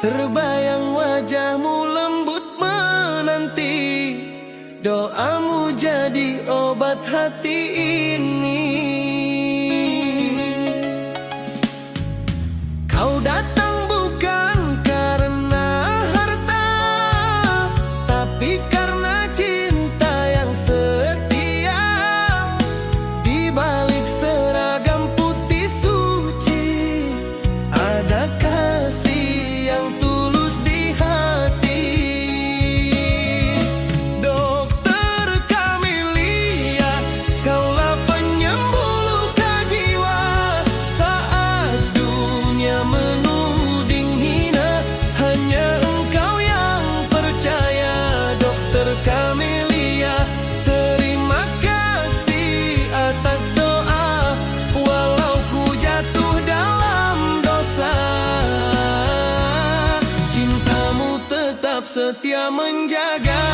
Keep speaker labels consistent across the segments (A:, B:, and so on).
A: Terbayang wajahmu lembut menanti, doamu jadi obat hati ini. Kau datang bukan karena harta, tapi karena cinta yang setia. Di balik seragam putih suci ada kasih yang tulus di hati. Dokter Camelia, kaulah penyembuh luka jiwa. Saat dunia menuding hina, hanya engkau yang percaya. Dokter Camelia, terima kasih atas doa. Walau ku jatuh dalam dosa, cintamu tetap setia menjaga.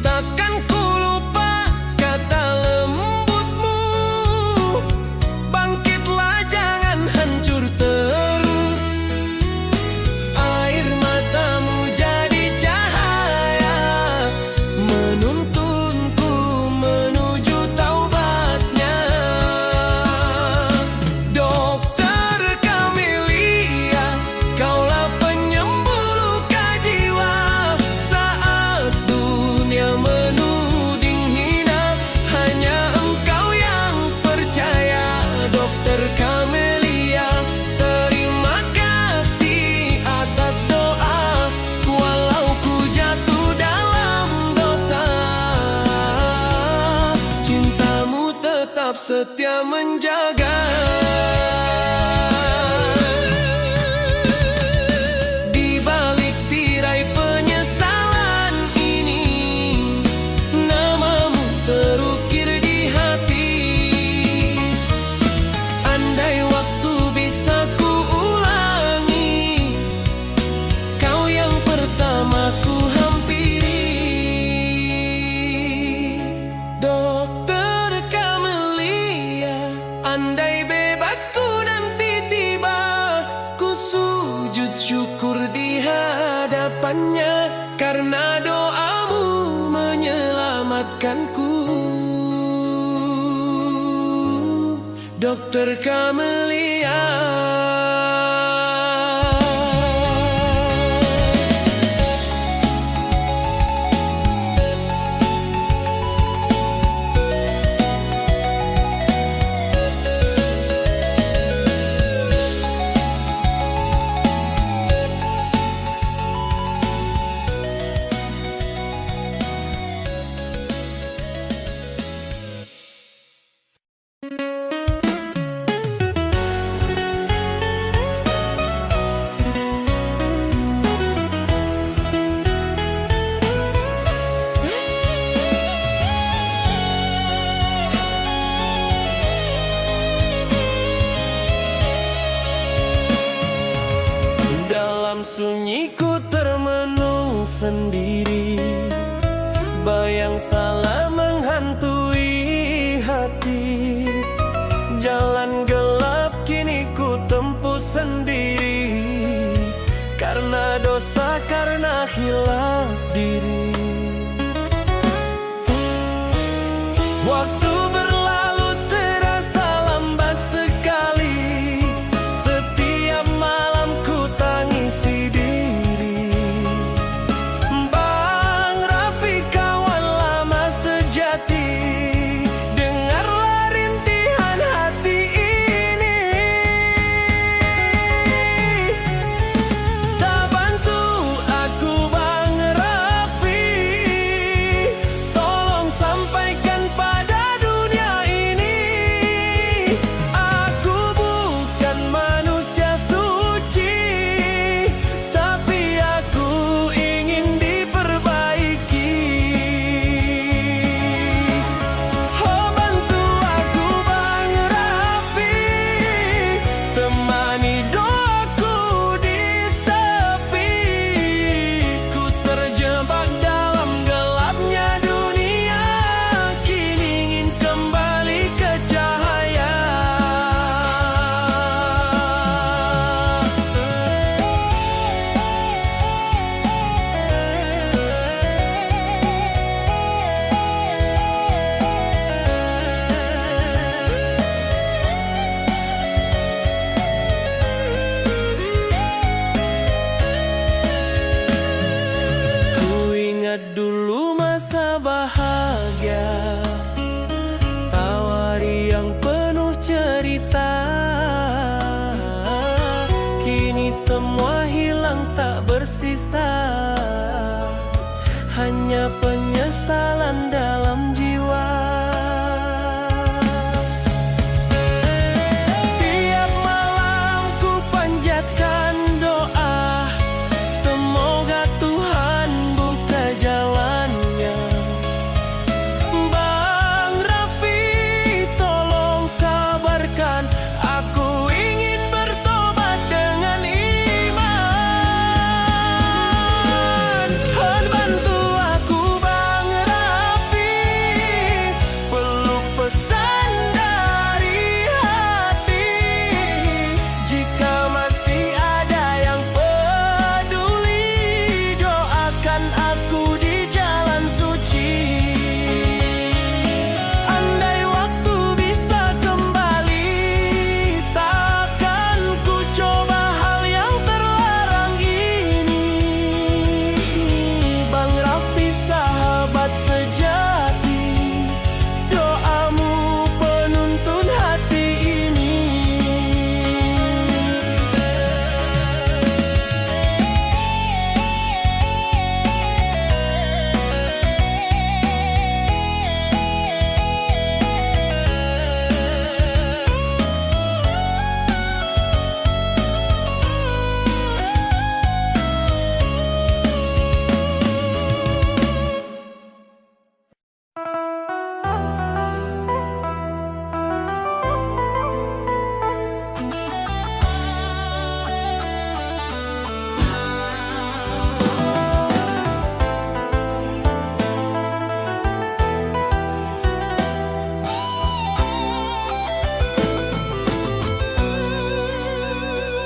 A: Takkan ku lupa kata lembutmu, bangkitlah jangan hancur terus. Air matamu jadi cahaya, menuntunku menuju taubatnya. Dokter Camelia, kaulah penyembuh luka jiwa. Saat dunia menuding hina, hanya engkau yang percaya. Dokter Camelia, terima kasih atas doa. Walau ku jatuh dalam dosa, cintamu tetap setia menjaga. Di balik tirai penyesalan ini, namamu terukir di hati. Andai waktu bisa ku ulangi, kau yang pertama ku hampiri. Dokter Camelia, andai bebas ku nanti tiba, ku sujud syukur di hadapannya. Karena doamu menyelamatkanku. Dokter Camelia. Dalam sunyiku termenung sendiri, bayang salah menghantui hati. Jalan gelap kini ku tempuh sendiri, karena dosa, karena hilaf diri. Waktu berlalu terasa lambat sekali, setiap malam ku tangisi diri. Bang Rafi, kawan lama sejati, dengarlah rintihan hati ini. Tak bantu aku hanya penyesalan dalam jiwa. Tiap malam ku panjatkan doa, semoga Tuhan buka jalannya. Bang Raffi, tolong kabarkan, aku ingin bertobat dengan iman. Bantu aku Bang Raffi, peluk pesan dari hati. Jika masih ada yang peduli, doakan aku di jalan suci. Andai waktu bisa kembali, takkan ku coba hal yang terlarang ini. Bang Raffi, sahabat sejati, doamu penuntun hati ini.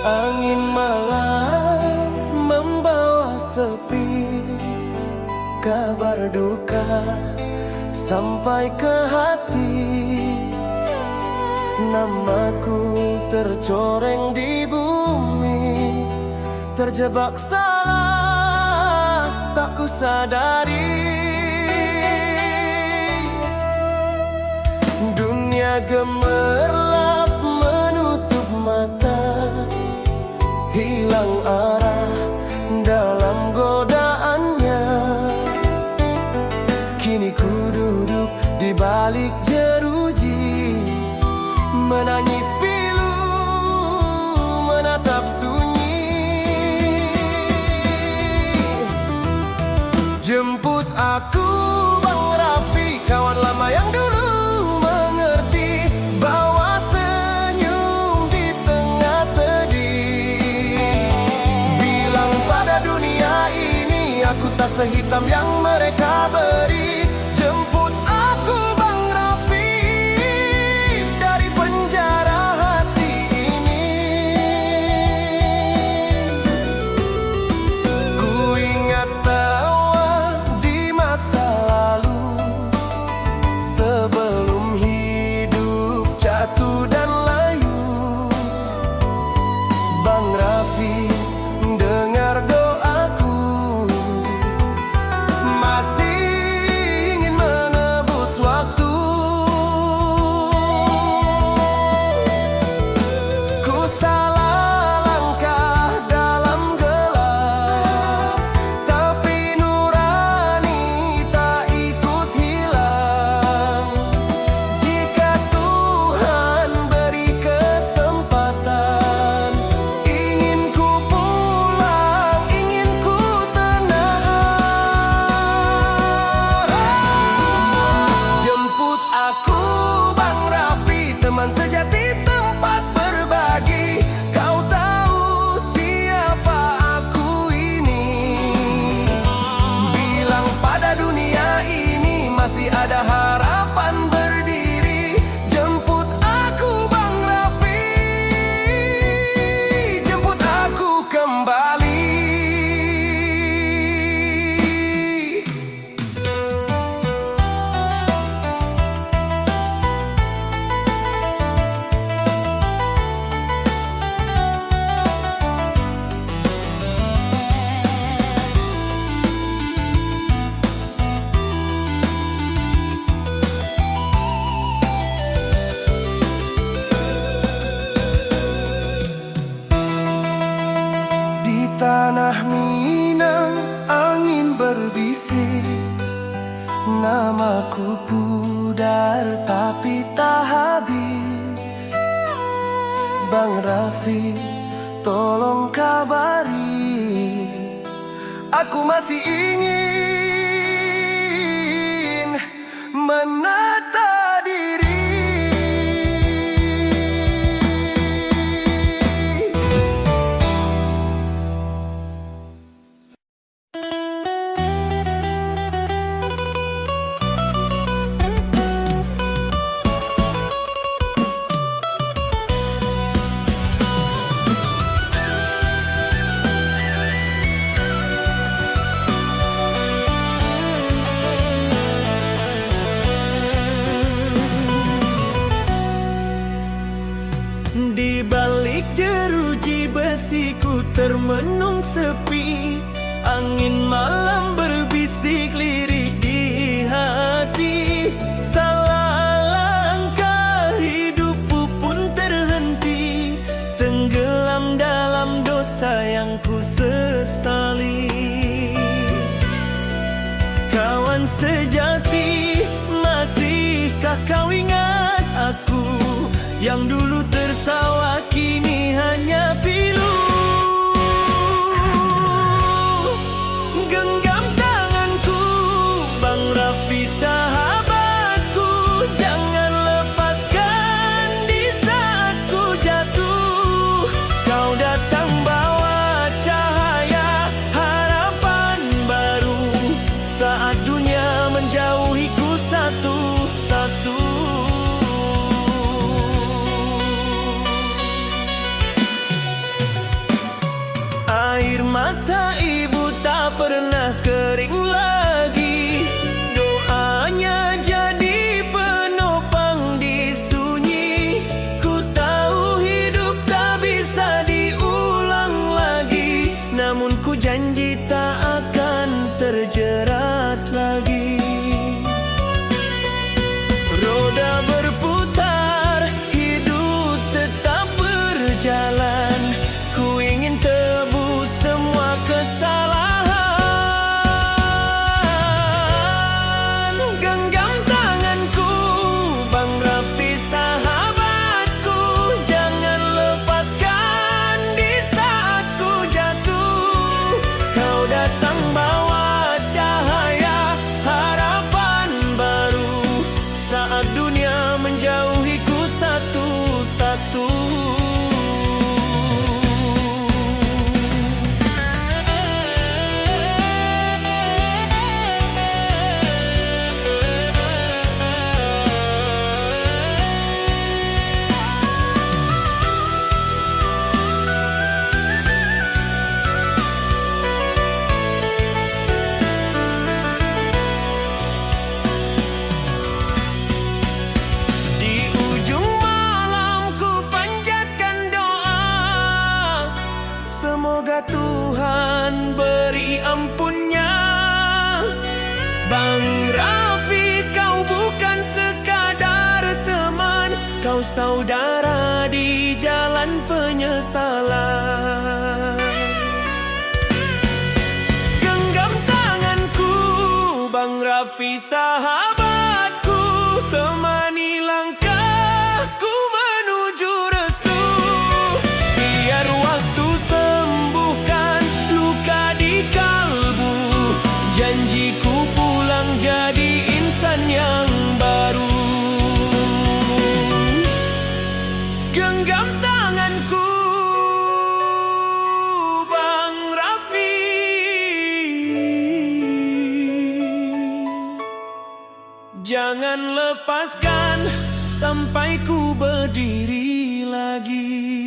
A: Angin malam membawa sepi, kabar duka sampai ke hati. Namaku tercoreng di bumi, terjebak salah tak ku sadari. Dunia gemerlap menutup mata, hilang arah dalam godaannya. Kini ku duduk di balik jeruji, menangis pilu, menatap sunyi. Jemput aku Bang Raffi, kawan lama yang dulu mengerti bahwa senyum di tengah sedih. Bilang pada dunia ini aku tak sehitam yang mereka beri. Jemput aku Bang Raffi dari penjara hati ini. Ku ingat tawa di masa lalu, sebelum hidup jatuh dan layu. Bang Raffi, dengar doaku, masih ingin menebus waktu. Ku salah langkah dalam gelap, tapi nurani tak ikut hilang. Jika Tuhan beri kesempatan, ingin ku pulang, ingin ku tenang. Jemput aku Bang Raffi, teman sejati, tempat berbagi. Kau tahu siapa aku ini. Bilang pada dunia ini masih ada harapan berdiri. Jemput aku Bang Raffi, jemput aku kembali. Aku pudar tapi tak habis. Bang Raffi, tolong kabari. Aku masih ingin menata diri.
B: Di balik jeruji besiku termenung sepi, angin malam berbisik lirik di hati. Salah langkah hidupku pun terhenti, tenggelam dalam dosa yang ku sesali. Kawan sejati, masihkah kau ingat aku yang dulu tertawa kini hanya pilu? Genggam tanganku, Bang Raffi sahabatku, jangan lepaskan di saat ku jatuh. Kau datang bawa cahaya harapan baru saat dunia menjauhiku satu-satu. Air mata ibu tak pernah kering lagi, doanya jadi penopang di sunyi. Ku tahu hidup tak bisa diulang lagi, namun ku janji tak akan terjerat lagi. Roda berputar, hidup tetap berjalan. Ku ingin tebus semua kesalahan. Genggam tanganku, Bang Raffi sahabatku, jangan lepaskan di saat ku jatuh. Kau datang bawa cahaya harapan baru saat dunia menjauhiku satu-satu. Di ujung malam ku panjatkan doa, semoga Tuhan beri ampunnya. Bang Raffi, kau bukan sekadar teman, kau saudara di jalan penyesalan. Genggam tanganku, Bang Raffi sahabatku, temani langkahku menuju restu. Biar waktu sembuhkan luka di kalbu, janjiku pulang jadi insan yang baru. Genggam tanganku, Bang Raffi, jangan lepaskan sampai ku berdiri lagi.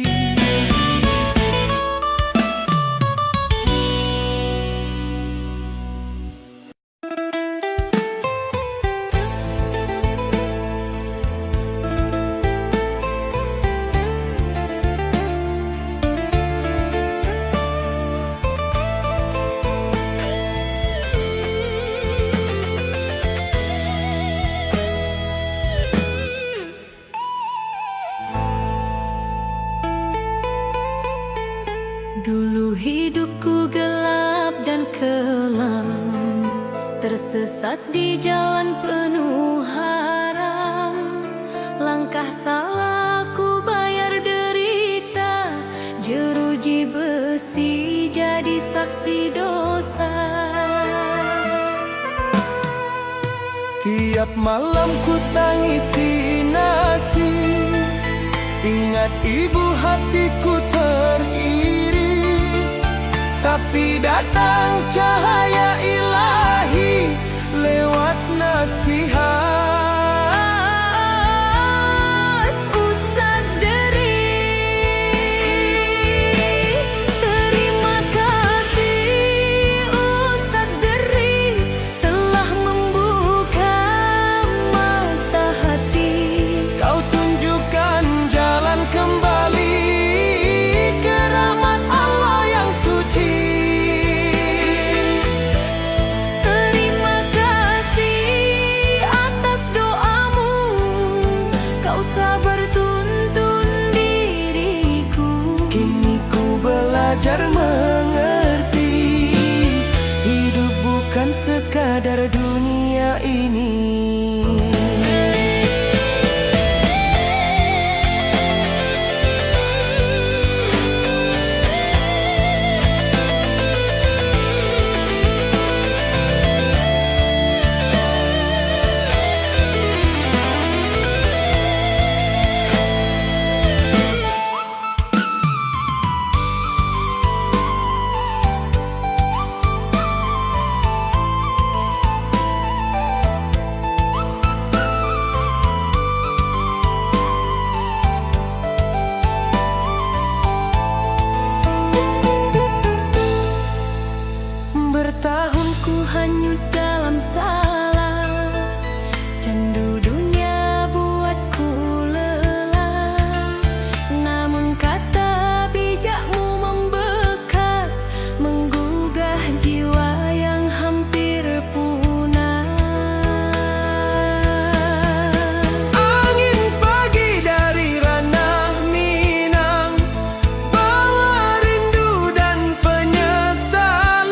C: Dulu hidupku gelap dan kelam, tersesat di jalan penuh
A: Tiap malam ku tangisi nasi, ingat ibu hatiku teriris. Tapi datang cahaya ilahi lewat nasihat Ustaz Dery. Terima kasih Ustaz Dery telah membuka mata hati. Kau tunjukkan jalan kembali ke rahmat Allah yang suci. Terima kasih atas doamu, kau sabar tuntun diriku. Kini ku belajar mengerti, hidup bukan sekadar dunia ini. Bertahun ku hanyut dalam salah, candu dunia buatku lelah. Namun kata bijakmu membekas, menggugah jiwa yang hampir punah. Angin pagi dari ranah Minang bawa rindu dan penyesalan.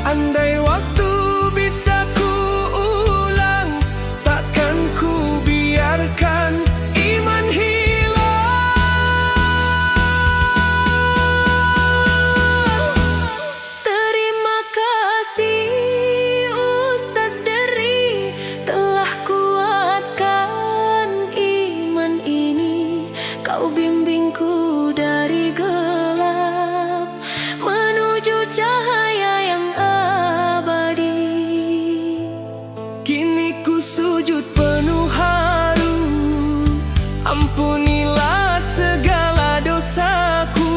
A: Andai waktu bisa ku ulang, takkan ku biarkan iman hilang. Terima kasih Ustaz Dery telah kuatkan iman ini. Kau bimbingku dari gelap menuju cahaya yang abadi. Kini ku sujud penuh haru, ampunilah segala dosaku.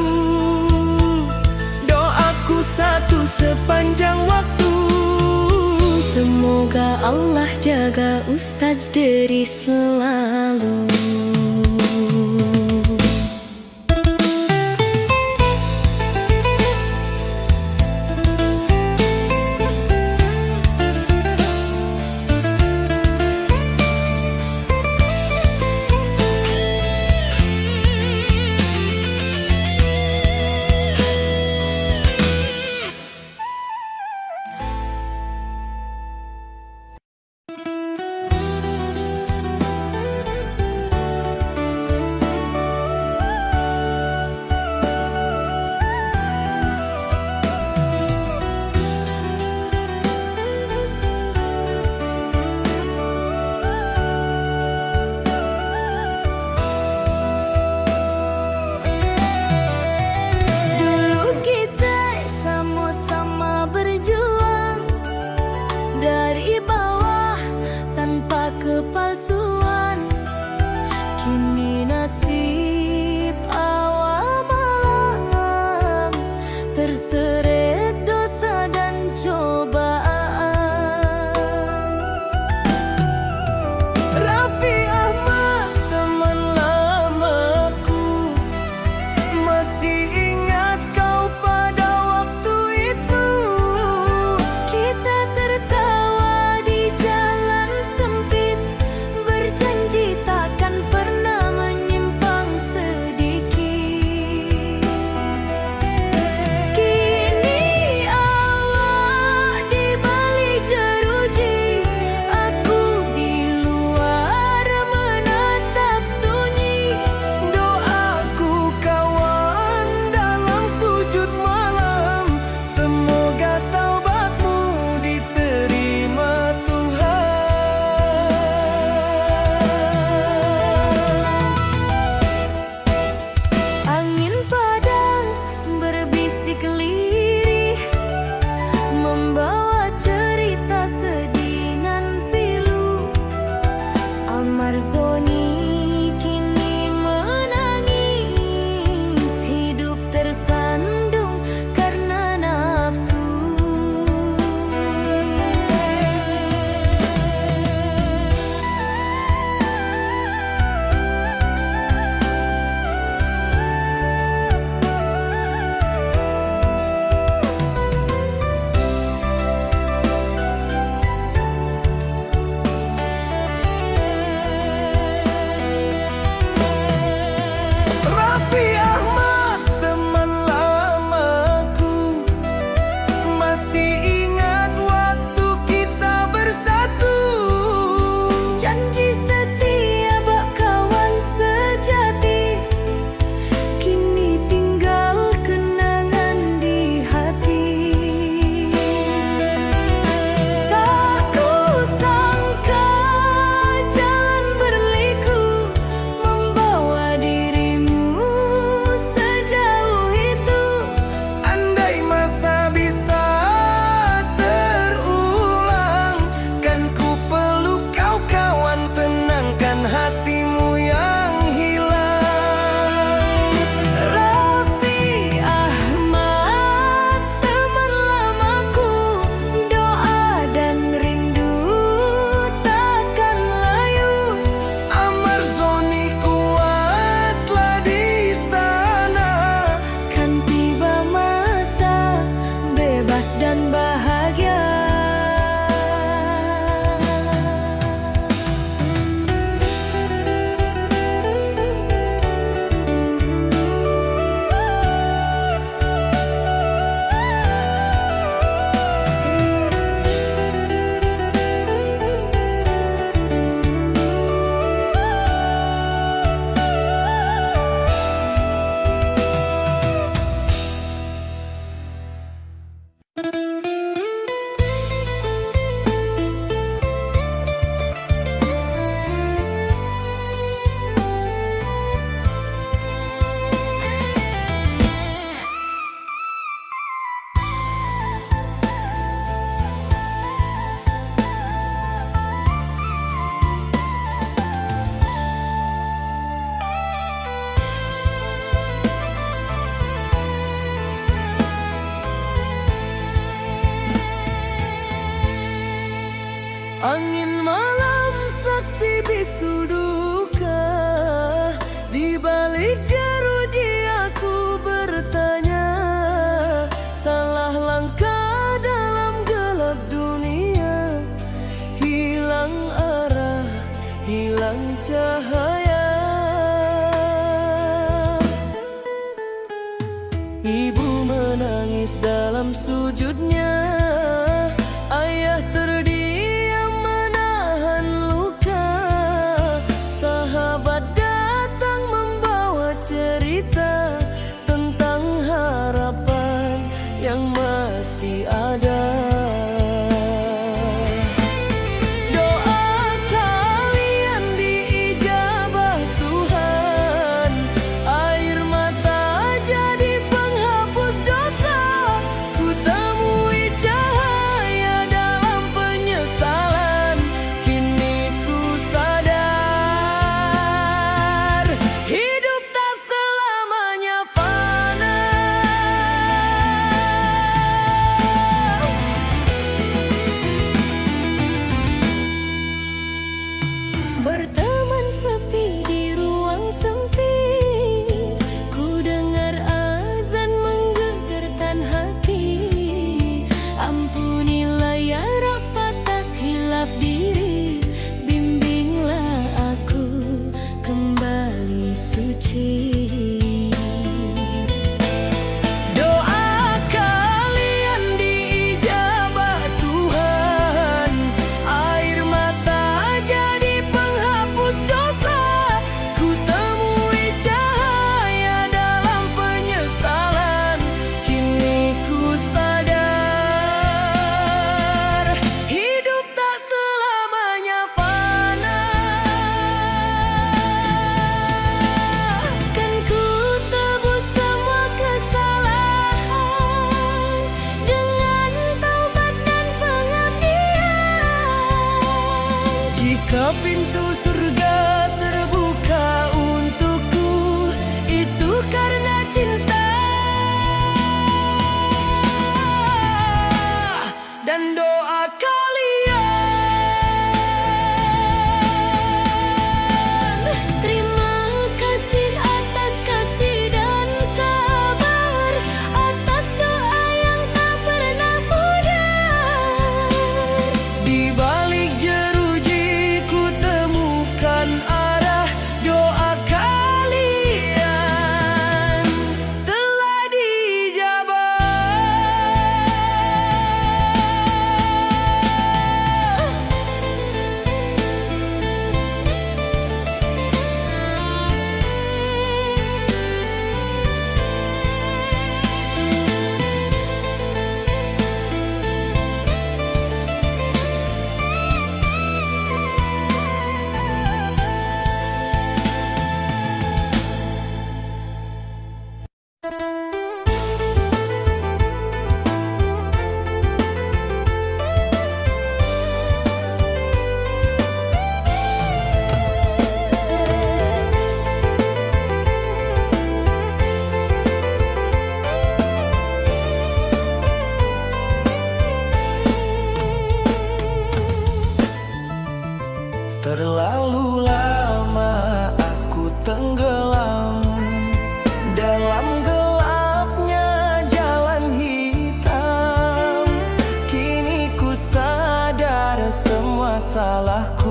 A: Doaku satu sepanjang waktu, semoga Allah jaga Ustaz Dery selalu. Angin malam saksi bisu duka, di balik jeruji aku bertanya, salah langkah dalam gelap dunia, hilang arah, hilang cahaya. Ibu menangis dalam sujudnya, ayah terdiam menahan luka. Sahabat datang membawa cerita tentang harapan yang masih ada. Doa kalian diijabah Tuhan, air mata jadi penghapus dosa. Ku temui cahaya dalam penyesalan, kini ku sadar, hidup tak selamanya fana. Berteman sepi di ruang sempit, ku dengar azan menggegerkan hati. Ampunilah ya Rabb atas hilaf diri, bimbinglah aku kembali suci. Doa kalian diijabah Tuhan, air mata jadi penghapus dosa. Ku temui cahaya dalam penyesalan, kini ku sadar, hidup tak selamanya fana. Kan ku tebus semua kesalahan dengan taubat dan pengabdian. Jika pintu surga terbuka untukku, itu karena cinta dan doa kalian. Terima kasih atas kasih dan sabar, atas doa yang tak pernah pudar. Di balik jeruji ku temukan arah, doa kalian telah dijabah.
B: Terlalu lama aku tenggelam dalam gelapnya jalan hitam. Kini ku sadar semua salahku.